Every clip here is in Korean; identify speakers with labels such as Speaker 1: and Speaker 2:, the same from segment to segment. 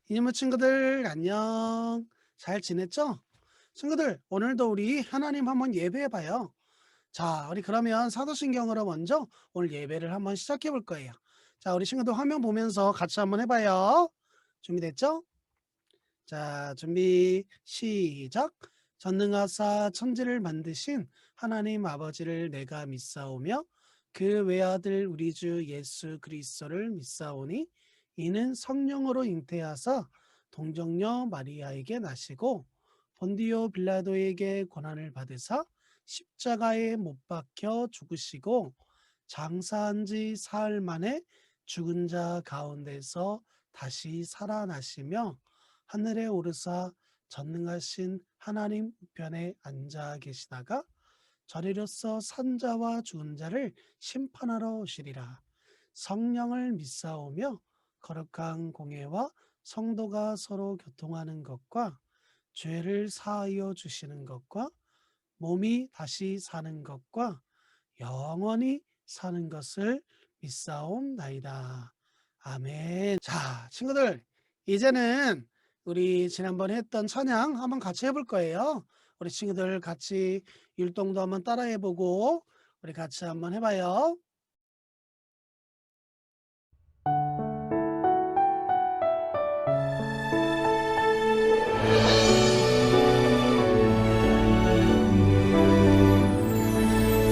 Speaker 1: 이모 친구들 안녕. 잘 지냈죠? 친구들 오늘도 우리 하나님 한번 예배해 봐요. 자, 우리 그러면 사도신경으로 먼저 오늘 예배를 한번 시작해 볼 거예요. 자, 우리 친구들 화면 보면서 같이 한번 해봐요. 준비됐죠? 자, 준비 시작. 전능하사 천지를 만드신 하나님 아버지를 내가 믿사오며 그 외아들 우리 주 예수 그리스도를 믿사오니 이는 성령으로 잉태하사 동정녀 마리아에게 나시고 본디오 빌라도에게 고난을 받으사 십자가에 못 박혀 죽으시고 장사한 지 사흘 만에 죽은 자 가운데서 다시 살아나시며 하늘에 오르사 전능하신 하나님 우편에 앉아 계시다가 저리로서 산자와 죽은 자를 심판하러 오시리라. 성령을 믿사오며 거룩한 공예와 성도가 서로 교통하는 것과 죄를 사하여 주시는 것과 몸이 다시 사는 것과 영원히 사는 것을 믿사옵나이다. 아멘. 자, 친구들, 이제는 우리 지난번에 했던 찬양 한번 같이 해볼 거예요. 우리 친구들 같이 율동도 한번 따라해보고 우리 같이 한번 해봐요.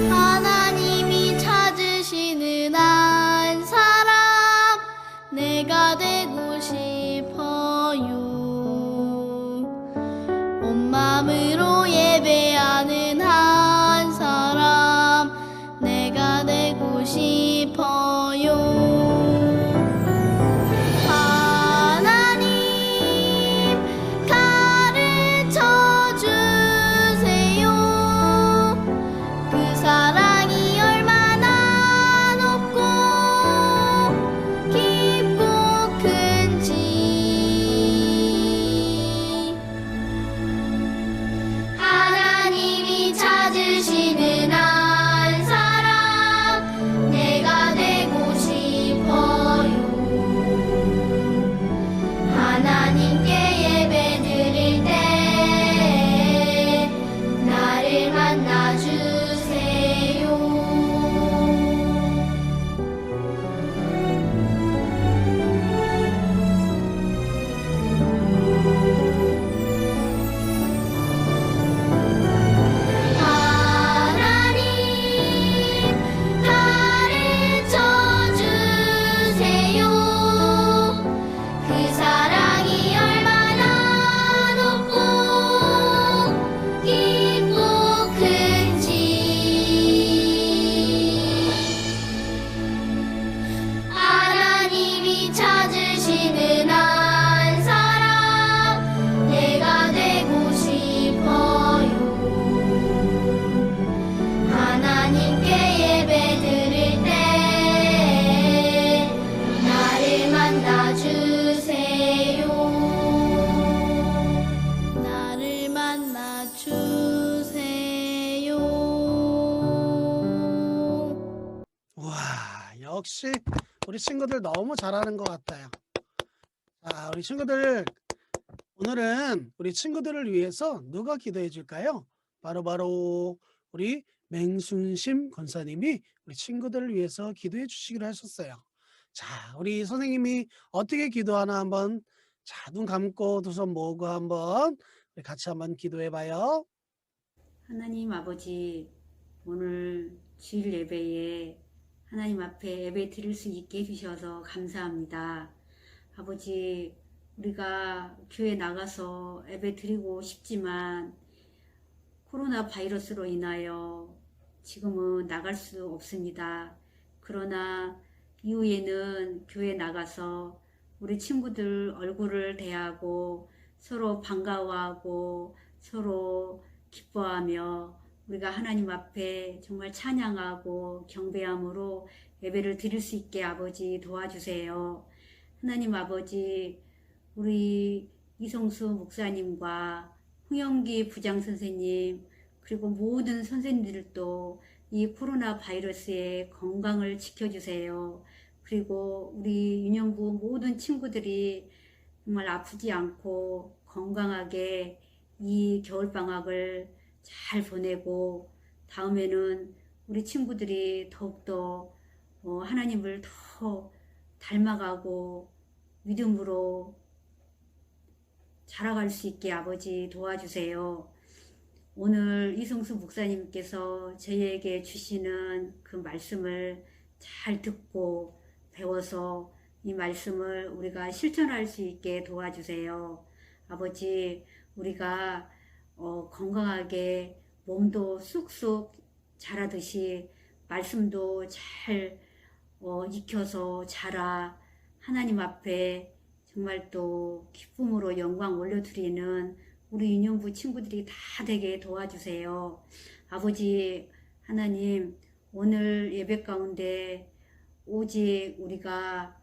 Speaker 2: 하나님이 찾으시는 한 사람 내가 되고 싶어요. 온 마음으로 예배하는 한 사람 내가 되고 싶어요. 하나님 가르쳐 주세요. 그 사랑이 얼마나 높고 깊고 큰지. 하나님이 찾으시는 한 사람 내가 되고 싶어요. 하나님께 예배 드릴 때 나를 만나 주세요. 하나님 가르쳐 주세요. 그 사랑이 얼마나 높고 깊고 큰지. 하나님이 찾으시는 한 사람 내가 되고 싶어요. 하나님께 예배 드릴 때 나를 만나 주세요. 나를 만나 주세요.
Speaker 1: 와, 역시 우리 친구들 너무 잘하는 것 같아요. 자, 우리 친구들 오늘은 우리 친구들을 위해서 누가 기도해 줄까요? 바로 우리 맹순심 권사님이 우리 친구들을 위해서 기도해 주시기로 하셨어요. 자, 우리 선생님이 어떻게 기도하나 한번 자, 눈 감고 두 손 모으고 한번 우리 같이 한번 기도해 봐요.
Speaker 3: 하나님 아버지, 오늘 주일 예배에 하나님 앞에 예배 드릴 수 있게 해주셔서 감사합니다. 아버지, 우리가 교회 나가서 예배 드리고 싶지만 코로나 바이러스로 인하여 지금은 나갈 수 없습니다. 그러나 이후에는 교회 나가서 우리 친구들 얼굴을 대하고 서로 반가워하고 서로 기뻐하며 우리가 하나님 앞에 정말 찬양하고 경배함으로 예배를 드릴 수 있게 아버지 도와주세요. 하나님 아버지, 우리 이성수 목사님과 홍영기 부장선생님 그리고 모든 선생님들도 이 코로나 바이러스의 건강을 지켜주세요. 그리고 우리 윤영부 모든 친구들이 정말 아프지 않고 건강하게 이 겨울방학을 잘 보내고 다음에는 우리 친구들이 더욱더 하나님을 더 닮아가고 믿음으로 자라갈 수 있게 아버지 도와주세요. 오늘 이성수 목사님께서 저희에게 주시는 그 말씀을 잘 듣고 배워서 이 말씀을 우리가 실천할 수 있게 도와주세요. 아버지, 우리가 건강하게 몸도 쑥쑥 자라듯이 말씀도 잘 익혀서 자라 하나님 앞에 정말 또 기쁨으로 영광 올려드리는 우리 인용부 친구들이 다 되게 도와주세요. 아버지 하나님, 오늘 예배 가운데 오직 우리가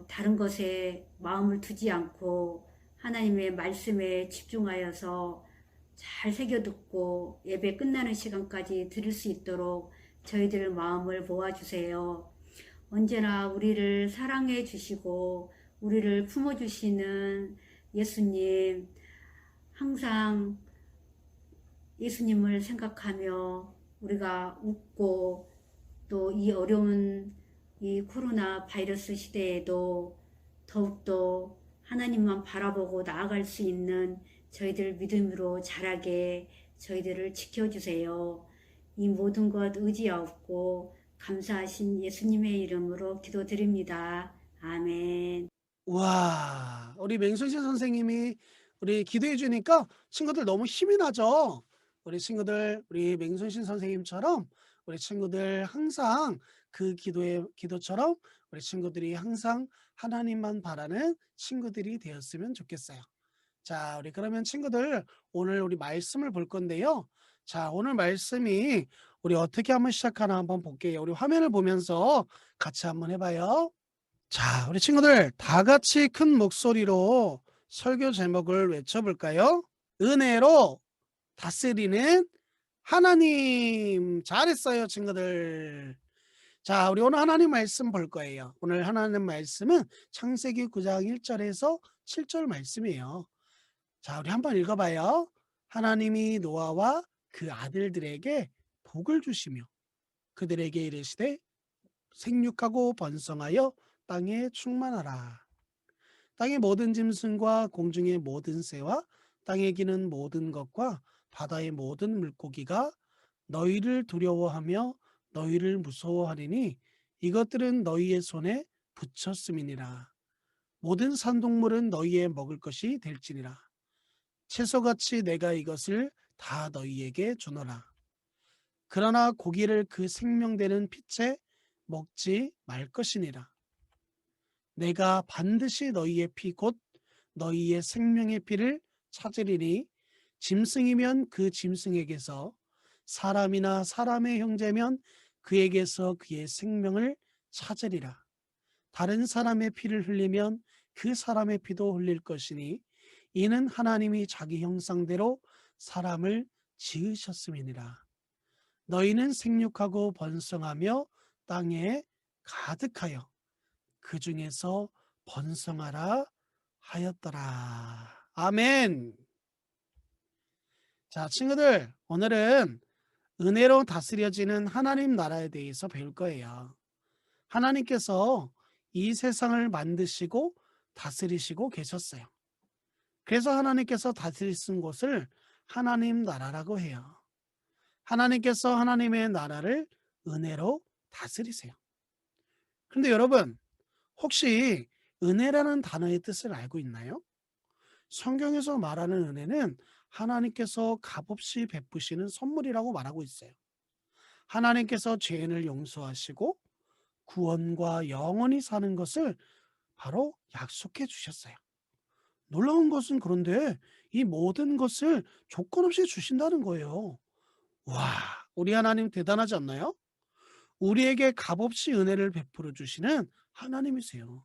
Speaker 3: 다른 것에 마음을 두지 않고 하나님의 말씀에 집중하여서 잘 새겨듣고 예배 끝나는 시간까지 들을 수 있도록 저희들 마음을 모아주세요. 언제나 우리를 사랑해 주시고 우리를 품어주시는 예수님, 항상 예수님을 생각하며 우리가 웃고 또 이 어려운 이 코로나 바이러스 시대에도 더욱더 하나님만 바라보고 나아갈 수 있는 저희들 믿음으로 자라게 저희들을 지켜주세요. 이 모든 것 의지하옵고 감사하신 예수님의 이름으로 기도드립니다. 아멘.
Speaker 1: 와, 우리 맹순신 선생님이 우리 기도해 주니까 친구들 너무 힘이 나죠? 우리 친구들, 우리 맹순신 선생님처럼 우리 친구들 항상 그 기도처럼 우리 친구들이 항상 하나님만 바라는 친구들이 되었으면 좋겠어요. 자, 우리 그러면 친구들 오늘 우리 말씀을 볼 건데요. 자, 오늘 말씀이 우리 어떻게 한번 시작하나 한번 볼게요. 우리 화면을 보면서 같이 한번 해봐요. 자, 우리 친구들 다 같이 큰 목소리로 설교 제목을 외쳐볼까요? 은혜로 다스리는 하나님. 잘했어요, 친구들. 자, 우리 오늘 하나님 말씀 볼 거예요. 오늘 하나님 말씀은 창세기 9장 1절에서 7절 말씀이에요. 자, 우리 한번 읽어봐요. 하나님이 노아와 그 아들들에게 복을 주시며 그들에게 이르시되 생육하고 번성하여 땅에 충만하라. 땅의 모든 짐승과 공중의 모든 새와 땅에 기는 모든 것과 바다의 모든 물고기가 너희를 두려워하며 너희를 무서워하리니 이것들은 너희의 손에 붙였음이니라. 모든 산동물은 너희의 먹을 것이 될지니라. 채소같이 내가 이것을 다 너희에게 주노라. 그러나 고기를 그 생명되는 빛에 먹지 말 것이니라. 내가 반드시 너희의 피 곧 너희의 생명의 피를 찾으리니 짐승이면 그 짐승에게서 사람이나 사람의 형제면 그에게서 그의 생명을 찾으리라. 다른 사람의 피를 흘리면 그 사람의 피도 흘릴 것이니 이는 하나님이 자기 형상대로 사람을 지으셨음이니라. 너희는 생육하고 번성하며 땅에 가득하여 그 중에서 번성하라 하였더라. 아멘. 자, 친구들, 오늘은 은혜로 다스려지는 하나님 나라에 대해서 배울 거예요. 하나님께서 이 세상을 만드시고 다스리시고 계셨어요. 그래서 하나님께서 다스리신 곳을 하나님 나라라고 해요. 하나님께서 하나님의 나라를 은혜로 다스리세요. 그런데 여러분, 혹시 은혜라는 단어의 뜻을 알고 있나요? 성경에서 말하는 은혜는 하나님께서 값없이 베푸시는 선물이라고 말하고 있어요. 하나님께서 죄인을 용서하시고 구원과 영원히 사는 것을 바로 약속해 주셨어요. 놀라운 것은 그런데 이 모든 것을 조건 없이 주신다는 거예요. 와, 우리 하나님 대단하지 않나요? 우리에게 값없이 은혜를 베풀어 주시는 하나님이세요.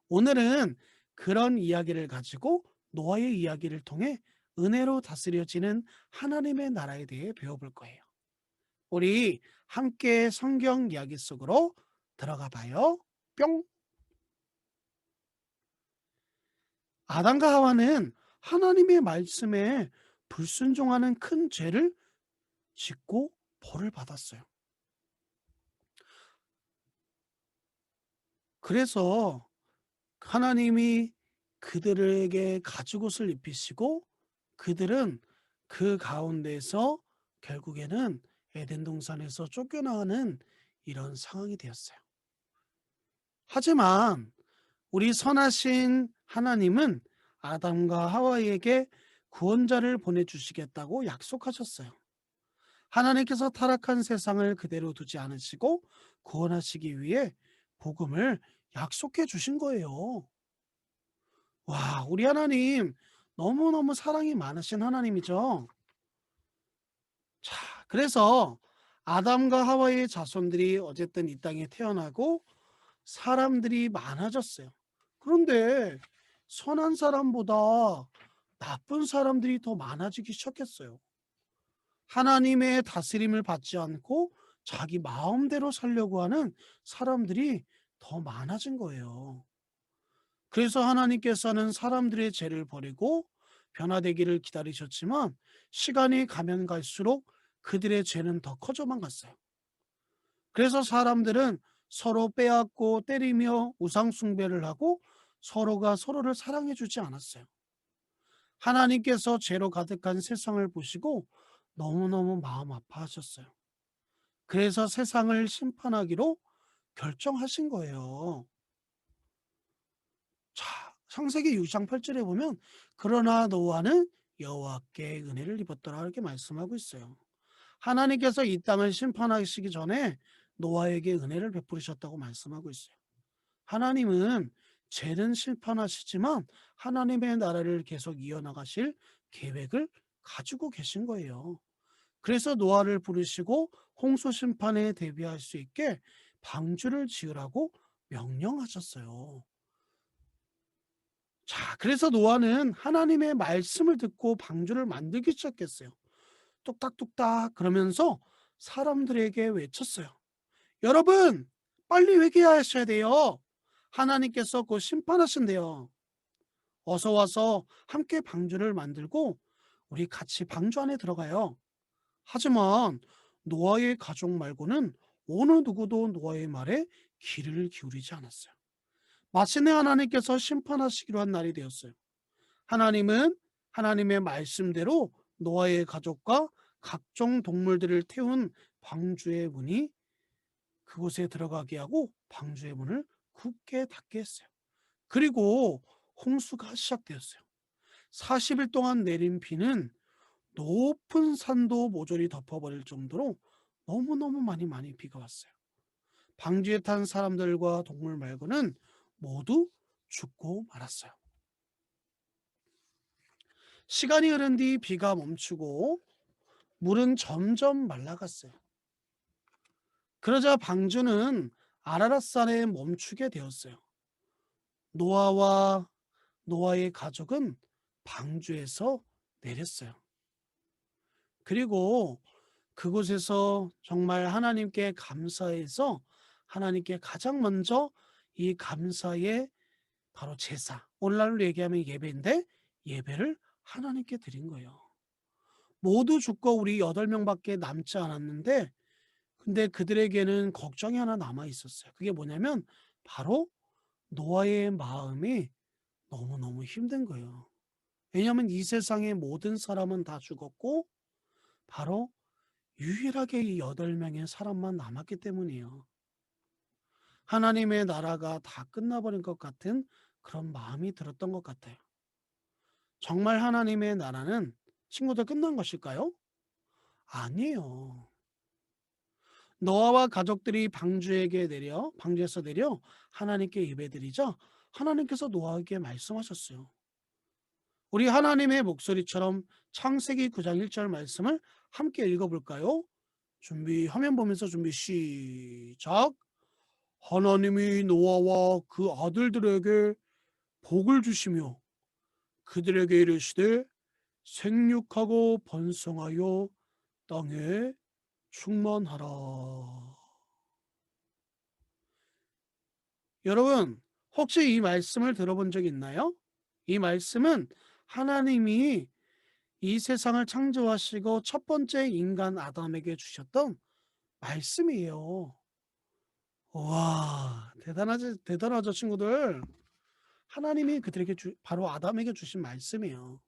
Speaker 1: 오늘은 그런 이야기를 가지고 노아의 이야기를 통해 은혜로 다스려지는 하나님의 나라에 대해 배워볼 거예요. 우리 함께 성경 이야기 속으로 들어가 봐요. 뿅! 아담과 하와는 하나님의 말씀에 불순종하는 큰 죄를 짓고 벌을 받았어요. 그래서 하나님이 그들에게 가죽옷을 입히시고 그들은 그 가운데서 결국에는 에덴 동산에서 쫓겨나가는 이런 상황이 되었어요. 하지만 우리 선하신 하나님은 아담과 하와에게 구원자를 보내주시겠다고 약속하셨어요. 하나님께서 타락한 세상을 그대로 두지 않으시고 구원하시기 위해 복음을 약속해 주신 거예요. 와, 우리 하나님 너무너무 사랑이 많으신 하나님이죠. 자, 그래서 아담과 하와의 자손들이 어쨌든 이 땅에 태어나고 사람들이 많아졌어요. 그런데 선한 사람보다 나쁜 사람들이 더 많아지기 시작했어요. 하나님의 다스림을 받지 않고 자기 마음대로 살려고 하는 사람들이 더 많아진 거예요. 그래서 하나님께서는 사람들의 죄를 버리고 변화되기를 기다리셨지만 시간이 가면 갈수록 그들의 죄는 더 커져만 갔어요. 그래서 사람들은 서로 빼앗고 때리며 우상숭배를 하고 서로가 서로를 사랑해 주지 않았어요. 하나님께서 죄로 가득한 세상을 보시고 너무너무 마음 아파하셨어요. 그래서 세상을 심판하기로 결정하신 거예요. 자, 창세기 6장 8절에 보면 그러나 노아는 여호와께 은혜를 입었더라 이렇게 말씀하고 있어요. 하나님께서 이 땅을 심판하시기 전에 노아에게 은혜를 베푸셨다고 말씀하고 있어요. 하나님은 죄는 심판하시지만 하나님의 나라를 계속 이어나가실 계획을 가지고 계신 거예요. 그래서 노아를 부르시고 홍수 심판에 대비할 수 있게 방주를 지으라고 명령하셨어요. 자, 그래서 노아는 하나님의 말씀을 듣고 방주를 만들기 시작했어요. 뚝딱뚝딱 그러면서 사람들에게 외쳤어요. 여러분, 빨리 회개하셔야 돼요. 하나님께서 곧 심판하신대요. 어서 와서 함께 방주를 만들고 우리 같이 방주 안에 들어가요. 하지만 노아의 가족 말고는 어느 누구도 노아의 말에 귀를 기울이지 않았어요. 마침내 하나님께서 심판하시기로 한 날이 되었어요. 하나님은 하나님의 말씀대로 노아의 가족과 각종 동물들을 태운 방주의 문이 그곳에 들어가게 하고 방주의 문을 굳게 닫게 했어요. 그리고 홍수가 시작되었어요. 40일 동안 내린 비는 높은 산도 모조리 덮어버릴 정도로 너무너무 많이 비가 왔어요. 방주에 탄 사람들과 동물 말고는 모두 죽고 말았어요. 시간이 흐른 뒤 비가 멈추고 물은 점점 말라갔어요. 그러자 방주는 아라랏산에 멈추게 되었어요. 노아와 노아의 가족은 방주에서 내렸어요. 그리고 그곳에서 정말 하나님께 감사해서 하나님께 가장 먼저 이 감사의 바로 제사, 오늘날로 얘기하면 예배인데 예배를 하나님께 드린 거예요. 모두 죽고 우리 8명밖에 남지 않았는데 근데 그들에게는 걱정이 하나 남아 있었어요. 그게 뭐냐면 바로 노아의 마음이 너무너무 힘든 거예요. 왜냐하면 이 세상의 모든 사람은 다 죽었고 바로 유일하게 이 8명의 사람만 남았기 때문이에요. 하나님의 나라가 다 끝나버린 것 같은 그런 마음이 들었던 것 같아요. 정말 하나님의 나라는 친구들 끝난 것일까요? 아니에요. 노아와 가족들이 방주에서 내려 하나님께 예배드리자 하나님께서 노아에게 말씀하셨어요. 우리 하나님의 목소리처럼 창세기 9장 1절 말씀을 함께 읽어볼까요? 준비, 화면 보면서 준비 시작. 하나님이 노아와 그 아들들에게 복을 주시며 그들에게 이르시되 생육하고 번성하여 땅에 충만하라. 여러분, 혹시 이 말씀을 들어본 적 있나요? 이 말씀은 하나님이 이 세상을 창조하시고 첫 번째 인간 아담에게 주셨던 말씀이에요. 와, 대단하죠, 친구들. 하나님이 그들에게 바로 아담에게 주신 말씀이에요.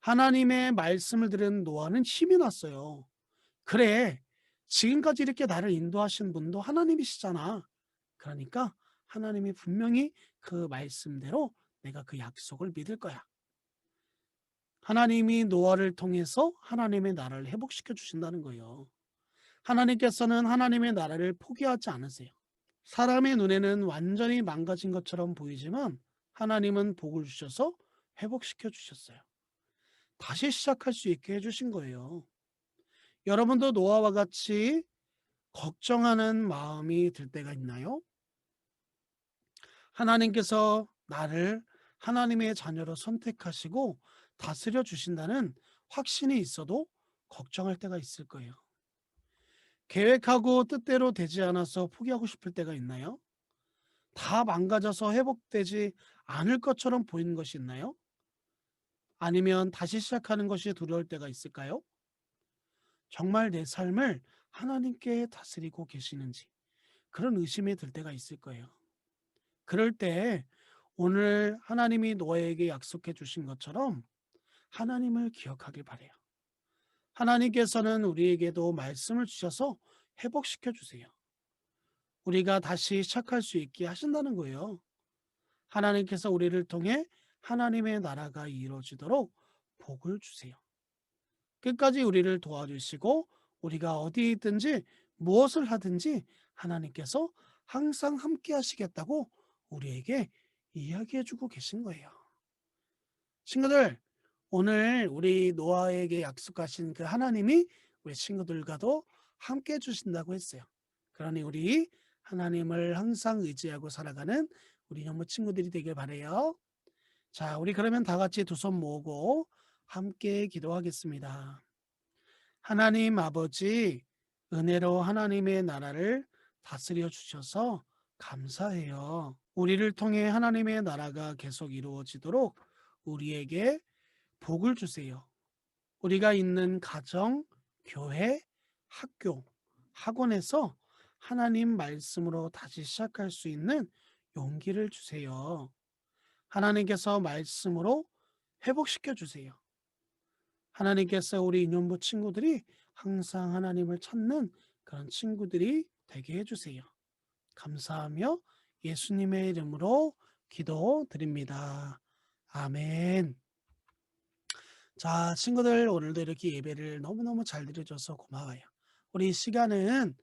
Speaker 1: 하나님의 말씀을 들은 노아는 힘이 났어요. 그래, 지금까지 이렇게 나를 인도하신 분도 하나님이시잖아. 그러니까 하나님이 분명히 그 말씀대로 내가 그 약속을 믿을 거야. 하나님이 노아를 통해서 하나님의 나라를 회복시켜 주신다는 거예요. 하나님께서는 하나님의 나라를 포기하지 않으세요. 사람의 눈에는 완전히 망가진 것처럼 보이지만 하나님은 복을 주셔서 회복시켜 주셨어요. 다시 시작할 수 있게 해주신 거예요. 여러분도 노아와 같이 걱정하는 마음이 들 때가 있나요? 하나님께서 나를 하나님의 자녀로 선택하시고 다스려 주신다는 확신이 있어도 걱정할 때가 있을 거예요. 계획하고 뜻대로 되지 않아서 포기하고 싶을 때가 있나요? 다 망가져서 회복되지 않을 것처럼 보이는 것이 있나요? 아니면 다시 시작하는 것이 두려울 때가 있을까요? 정말 내 삶을 하나님께 다스리고 계시는지 그런 의심이 들 때가 있을 거예요. 그럴 때 오늘 하나님이 너에게 약속해 주신 것처럼 하나님을 기억하길 바래요. 하나님께서는 우리에게도 말씀을 주셔서 회복시켜 주세요. 우리가 다시 시작할 수 있게 하신다는 거예요. 하나님께서 우리를 통해 하나님의 나라가 이루어지도록 복을 주세요. 끝까지 우리를 도와주시고 우리가 어디에 있든지 무엇을 하든지 하나님께서 항상 함께 하시겠다고 우리에게 이야기해 주고 계신 거예요. 친구들, 오늘 우리 노아에게 약속하신 그 하나님이 우리 친구들과도 함께 해 주신다고 했어요. 그러니 우리 하나님을 항상 의지하고 살아가는 우리 영모 친구들이 되길 바라요. 자, 우리 그러면 다 같이 두 손 모으고 함께 기도하겠습니다. 하나님 아버지, 은혜로 하나님의 나라를 다스려 주셔서 감사해요. 우리를 통해 하나님의 나라가 계속 이루어지도록 우리에게 복을 주세요. 우리가 있는 가정, 교회, 학교, 학원에서 하나님 말씀으로 다시 시작할 수 있는 용기를 주세요. 하나님께서 말씀으로 회복시켜 주세요. 하나님께서 우리 인연부 친구들이 항상 하나님을 찾는 그런 친구들이 되게 해주세요. 감사하며 예수님의 이름으로 기도드립니다. 아멘. 자, 친구들 오늘도 이렇게 예배를 너무너무 잘 드려줘서 고마워요. 우리 시간은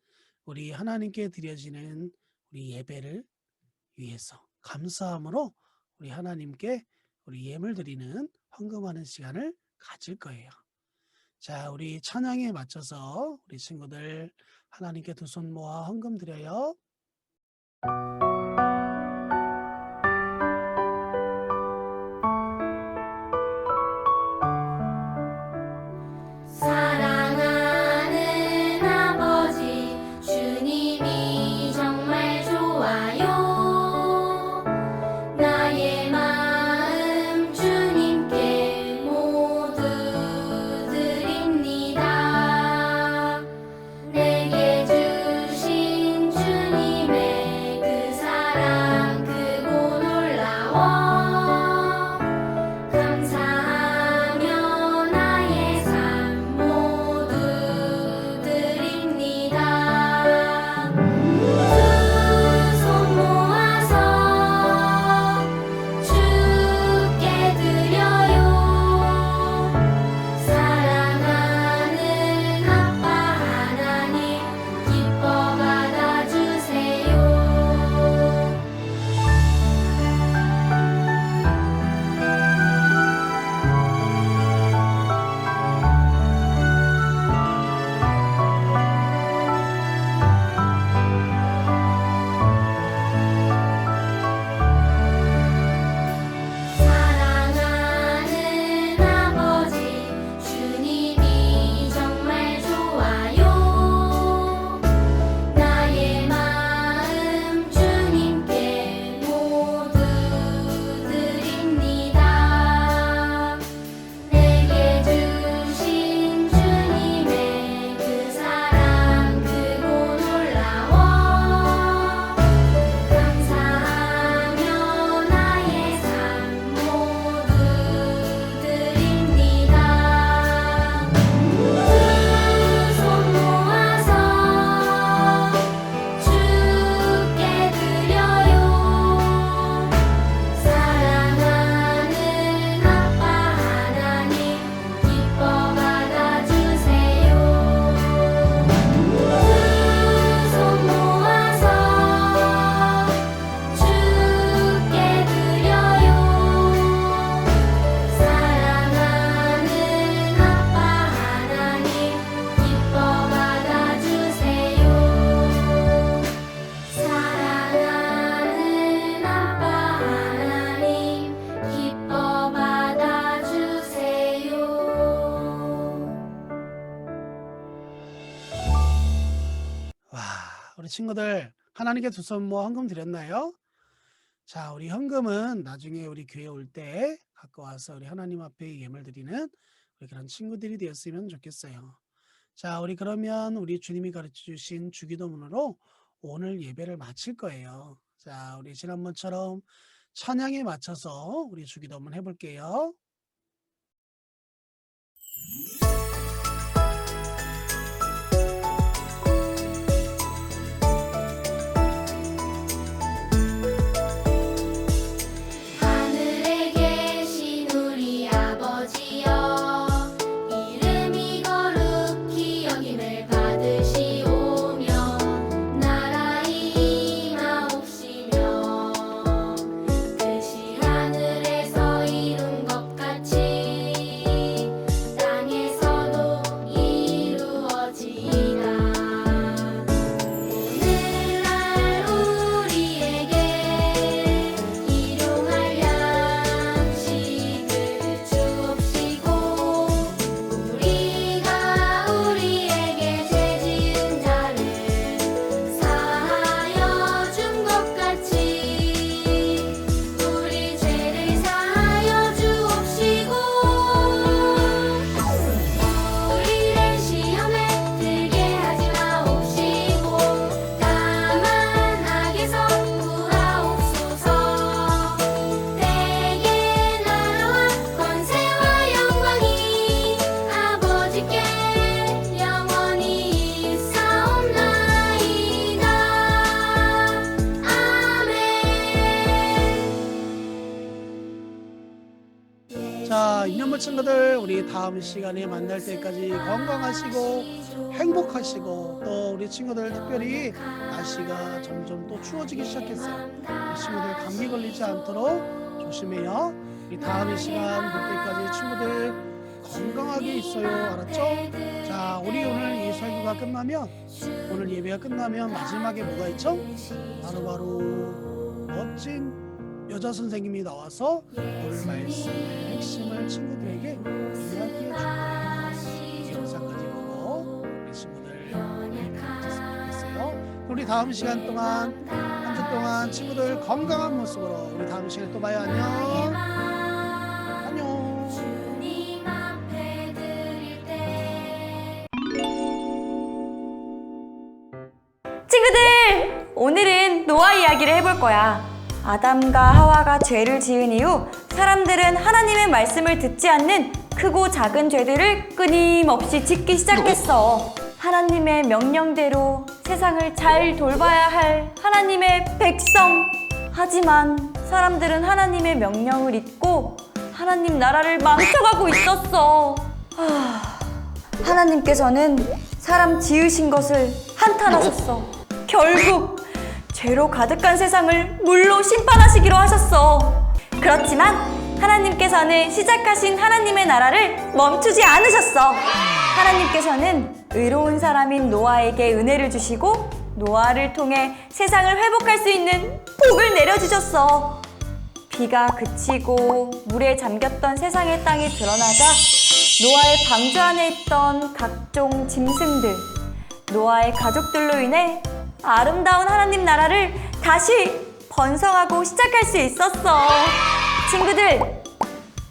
Speaker 1: 우리 하나님께 드려지는 우리 예배를 위해서 감사함으로 우리 하나님께 우리 예물 드리는 헌금하는 시간을 가질 거예요. 자, 우리 찬양에 맞춰서 우리 친구들 하나님께 두 손 모아 헌금 드려요.
Speaker 2: 사랑하는 아버지 주님이 정말 좋아요. 나의 마음 주님께 모두 드립니다. 내게 주신 주님
Speaker 1: 친구들, 하나님께 두 손 모아 헌금 드렸나요? 자, 우리 헌금은 나중에 우리 교회 올 때 갖고 와서 우리 하나님 앞에 예물 드리는 우리 그런 친구들이 되었으면 좋겠어요. 자, 우리 그러면 우리 주님이 가르쳐 주신 주기도문으로 오늘 예배를 마칠 거예요. 자, 우리 지난번처럼 찬양에 맞춰서 우리 주기도문 해볼게요.
Speaker 2: 하늘에 계신 우리 아버지여 이름이 거룩히 여김을 받으시오며 나라의 임하옵시며 뜻이 하늘에서 이룬 것 같이 땅에서도 이루어지이다. 오늘날 우리에게 일용할 양식을 주옵시고 우리가 우리에게 죄 지은 자를 사하여 준 것 같이 우리 죄를 사하여 주옵시고 우리를 시험에 들게 하지 마옵시고 다만 악에서 구하옵소서. 때에 나라와 권세와 영광이 아버지께 영원히 있사옵나이다. 아멘.
Speaker 1: 자, 인연물 친구들, 우리 다음 시간에 만날 때까지 건강하시고 행복하시고 또 우리 친구들 특별히 날씨가 점점 또 추워지기 시작했어요. 우리 친구들 감기 걸리지 않도록 조심해요. 우리 다음 시간 볼 때까지 친구들 건강하게 있어요. 알았죠? 자, 우리 오늘 이 설교가 끝나면 오늘 예배가 끝나면 마지막에 뭐가 있죠? 바로 멋진 여자 선생님이 나와서 오늘 말씀의 핵심을 친구들에게 이야기해 줄 거예요. 이 영상까지 보고 우리 친구들 마쳤으면 좋겠어요. 우리 다음 시간 동안 한 주 동안 친구들 건강한 모습으로 우리 다음 시간에 또 봐요. 안녕. 안녕.
Speaker 2: 주님 앞에 드릴 때
Speaker 4: 친구들! 오늘은 노아 이야기를 해볼 거야. 아담과 하와가 죄를 지은 이후 사람들은 하나님의 말씀을 듣지 않는 크고 작은 죄들을 끊임없이 짓기 시작했어. 하나님의 명령대로 세상을 잘 돌봐야 할 하나님의 백성. 하지만 사람들은 하나님의 명령을 잊고 하나님 나라를 망쳐가고 있었어. 하나님께서는 사람 지으신 것을 한탄하셨어. 결국 죄로 가득한 세상을 물로 심판하시기로 하셨어. 그렇지만 하나님께서는 시작하신 하나님의 나라를 멈추지 않으셨어. 하나님께서는 의로운 사람인 노아에게 은혜를 주시고 노아를 통해 세상을 회복할 수 있는 복을 내려주셨어. 비가 그치고 물에 잠겼던 세상의 땅이 드러나자 노아의 방주 안에 있던 각종 짐승들, 노아의 가족들로 인해 아름다운 하나님 나라를 다시 번성하고 시작할 수 있었어. 친구들,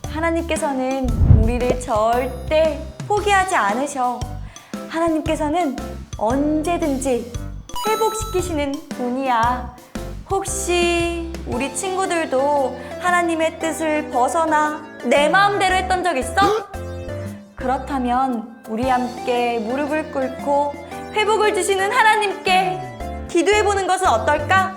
Speaker 4: 하나님께서는 우리를 절대 포기하지 않으셔. 하나님께서는 언제든지 회복시키시는 분이야. 혹시 우리 친구들도 하나님의 뜻을 벗어나 내 마음대로 했던 적 있어? 그렇다면 우리 함께 무릎을 꿇고 회복을 주시는 하나님께 기도해보는 것은 어떨까?